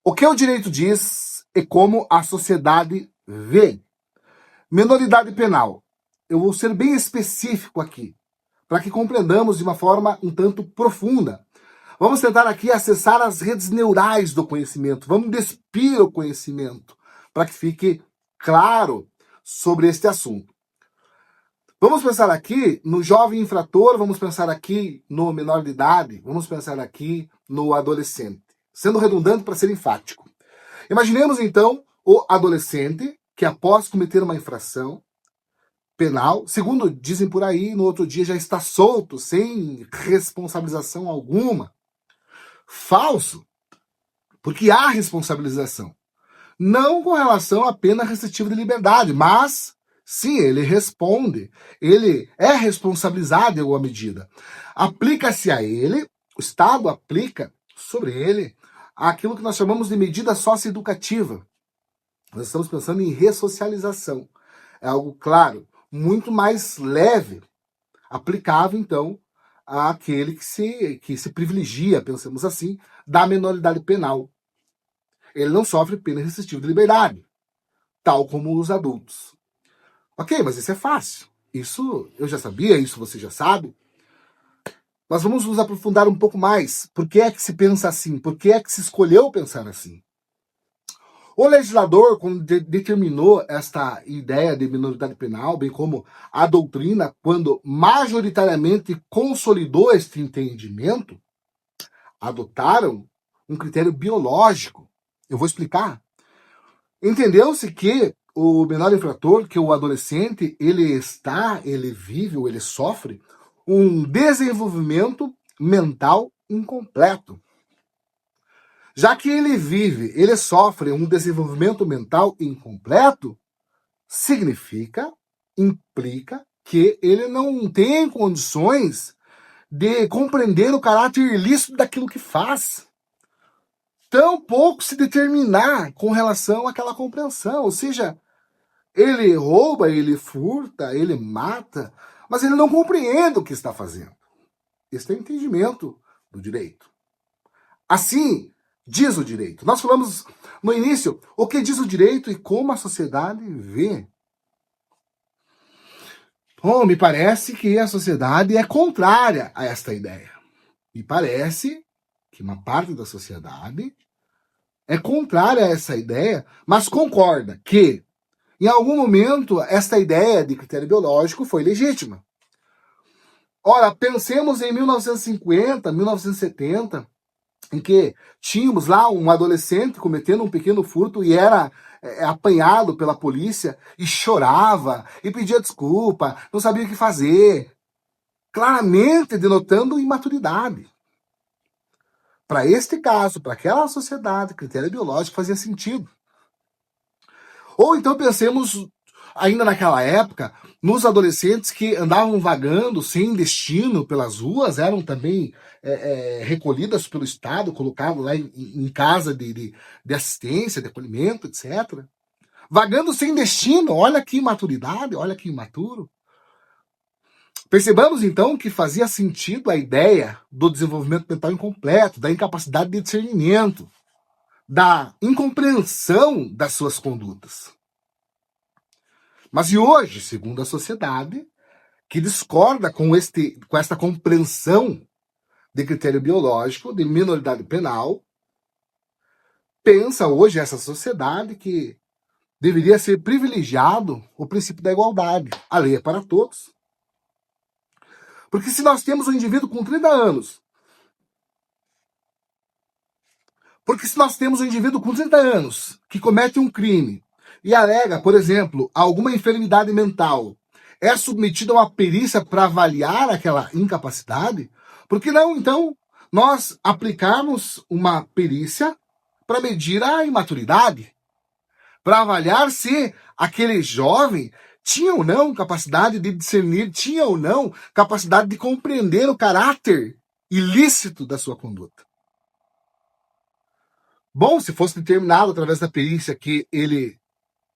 O que o direito diz e como a sociedade vê. Minoridade penal. Eu vou ser bem específico aqui, para que compreendamos de uma forma um tanto profunda. Vamos tentar aqui acessar as redes neurais do conhecimento. Vamos despir o conhecimento, para que fique claro sobre este assunto. Vamos pensar aqui no jovem infrator, vamos pensar aqui no menor de idade, vamos pensar aqui no adolescente. Sendo redundante para ser enfático. Imaginemos então o adolescente que após cometer uma infração penal, segundo dizem por aí, no outro dia já está solto, sem responsabilização alguma. Falso, porque há responsabilização. Não com relação à pena restritiva de liberdade, mas sim, ele responde, ele é responsabilizado em alguma medida. Aplica-se a ele, o Estado aplica sobre ele aquilo que nós chamamos de medida socioeducativa. Nós estamos pensando em ressocialização. É algo, claro, muito mais leve, aplicável, então, àquele que se privilegia, pensamos assim, da minoridade penal. Ele não sofre pena restritiva de liberdade, tal como os adultos. Ok, mas isso é fácil. Isso eu já sabia, isso você já sabe. Mas vamos nos aprofundar um pouco mais. Por que é que se pensa assim? Por que é que se escolheu pensar assim? O legislador, quando determinou esta ideia de minoridade penal, bem como a doutrina, quando majoritariamente consolidou este entendimento, adotaram um critério biológico. Eu vou explicar. Entendeu-se que o menor infrator, que o adolescente, ele vive ou ele sofre um desenvolvimento mental incompleto. Já que ele sofre um desenvolvimento mental incompleto, implica que ele não tem condições de compreender o caráter ilícito daquilo que faz. Tampouco se determinar com relação àquela compreensão. Ou seja, ele rouba, ele furta, ele mata, mas ele não compreende o que está fazendo. Esse é o entendimento do direito. Assim, diz o direito. Nós falamos no início o que diz o direito e como a sociedade vê. Bom, me parece que a sociedade é contrária a esta ideia. Me parece que uma parte da sociedade é contrária a essa ideia, mas concorda que, em algum momento, esta ideia de critério biológico foi legítima. Ora, pensemos em 1950, 1970, em que tínhamos lá um adolescente cometendo um pequeno furto e era apanhado pela polícia e chorava e pedia desculpa, não sabia o que fazer, claramente denotando imaturidade. Para este caso, para aquela sociedade, critério biológico fazia sentido. Ou então pensemos, ainda naquela época, nos adolescentes que andavam vagando sem destino pelas ruas, eram também recolhidas pelo Estado, colocadas lá em casa de assistência, de acolhimento, etc. Vagando sem destino, olha que imaturidade, olha que imaturo. Percebamos então que fazia sentido a ideia do desenvolvimento mental incompleto, da incapacidade de discernimento, da incompreensão das suas condutas. Mas e hoje, segundo a sociedade, que discorda com esta compreensão de critério biológico, de minoridade penal, pensa hoje essa sociedade que deveria ser privilegiado o princípio da igualdade. A lei é para todos. Porque se nós temos um indivíduo com 30 anos, que comete um crime e alega, por exemplo, alguma enfermidade mental, é submetido a uma perícia para avaliar aquela incapacidade, por que não, então, nós aplicarmos uma perícia para medir a imaturidade? Para avaliar se aquele jovem tinha ou não capacidade de discernir, tinha ou não capacidade de compreender o caráter ilícito da sua conduta. Bom, se fosse determinado através da perícia que ele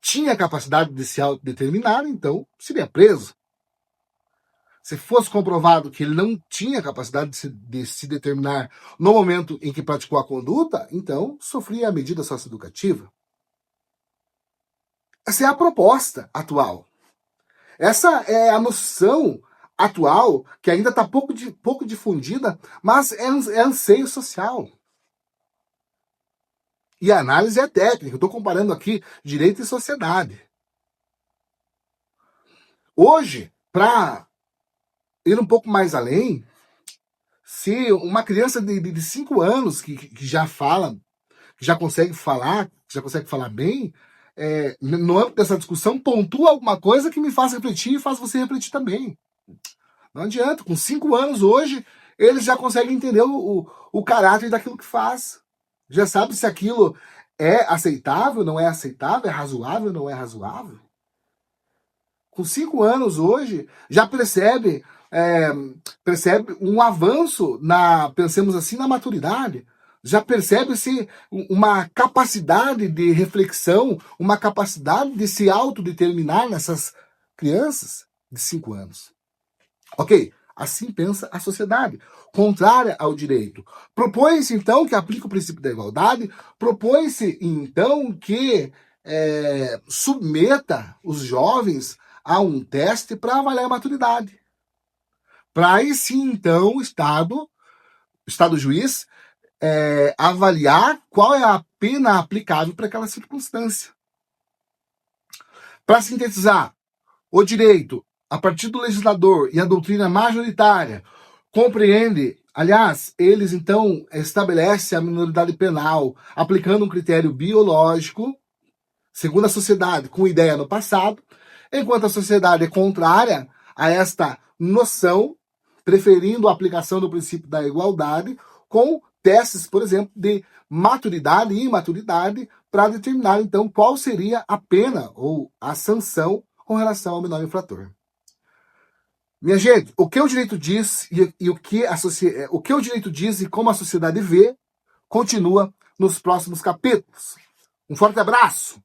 tinha capacidade de se autodeterminar, então seria preso. se fosse comprovado que ele não tinha capacidade de se determinar no momento em que praticou a conduta, então sofria a medida socioeducativa. Essa é a proposta atual. Essa é a noção atual, que ainda está pouco difundida, mas é anseio social. E a análise é técnica, eu estou comparando aqui direito e sociedade. Hoje, para ir um pouco mais além, se uma criança de 5 anos que já fala, que já consegue falar bem, no âmbito dessa discussão, pontua alguma coisa que me faz refletir e faz você refletir também. Não adianta, com 5 anos hoje, eles já conseguem entender o caráter daquilo que faz. Já sabe se aquilo é aceitável, não é aceitável, é razoável, não é razoável. Com 5 anos hoje, já percebe um avanço pensemos assim, na maturidade. Já percebe-se uma capacidade de reflexão, uma capacidade de se autodeterminar nessas crianças de 5 anos. Ok, assim pensa a sociedade, contrária ao direito. Propõe-se, então, que aplique o princípio da igualdade, propõe-se, então, que submeta os jovens a um teste para avaliar a maturidade. Para aí sim, então, o Estado juiz, avaliar qual é a pena aplicável para aquela circunstância. Para sintetizar, o direito, a partir do legislador e a doutrina majoritária, compreende, aliás, eles então estabelecem a minoridade penal aplicando um critério biológico, segundo a sociedade, com ideia no passado, enquanto a sociedade é contrária a esta noção, preferindo a aplicação do princípio da igualdade, com testes, por exemplo, de maturidade e imaturidade, para determinar, então, qual seria a pena ou a sanção com relação ao menor infrator. Minha gente, o que o direito diz e o que o direito diz e como a sociedade vê, continua nos próximos capítulos. Um forte abraço!